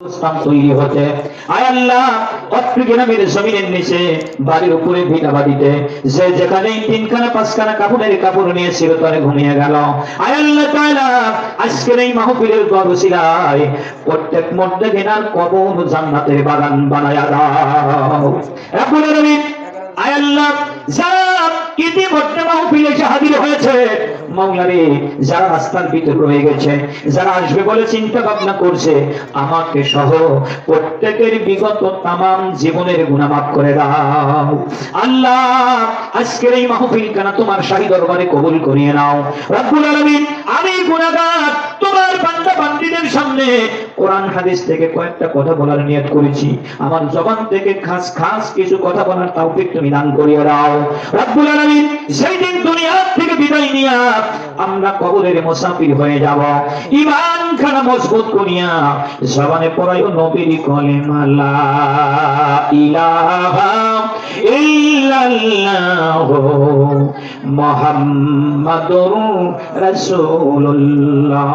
তৈরি হচ্ছে। আয় আল্লাহ, অত্রিগ্রামের জমিনের নিচে বাড়ির উপরে ভিটা বাড়িতে যে যেখানেই তিনখানা পাঁচখানা কাপড়ের কাপড় নিয়ে চিরতরে ঘুমিয়ে গেল, আয় আল্লাহ তাআলা আজকের এই মাহফিলের বরসিলায় প্রত্যেক মুত্তাকিনার কবর জান্নাতের বাগান বানায়া দাও রব্বুল আলামিন। আয় আল্লাহ, যারা ইতিমধ্যে মাহফিলে এসে হাজির হয়েছে মাওলারে, যারা রাস্তার ভিতর রয়ে গেছে, যারা আসবে বলে চিন্তা ভাবনা করছে, আমাকে সহ প্রত্যেকের বিগত তামাম জীবনের গুনাহ মাফ করে দাও আল্লাহ। আজকের এই মাহফিল কানা তোমার শাহী দরবারে কবুল করিয়ে নাও রব্বুল আলামিন। আমি গুনাহগার তোমার বান্দা বান্দীদের সামনে কোরআন হাদিস থেকে কয়েকটা কথা বলার নিয়ত করেছি, আমার জবান থেকে খাস খাস কিছু কথা বলার তৌফিক তুমি দান করিয়ে দাও রব্বুল আলামিন। সেই দিন দুনিয়া থেকে বিদায় নিয়া আমরা কবরের মুসাফির হয়ে যাব, ঈমান খানা মজবুত করিয়া জবানে পড়াইও নবীর কলেমা লা ইলাহা ইল্লাল্লাহ মুহাম্মাদুর রাসূলুল্লাহ।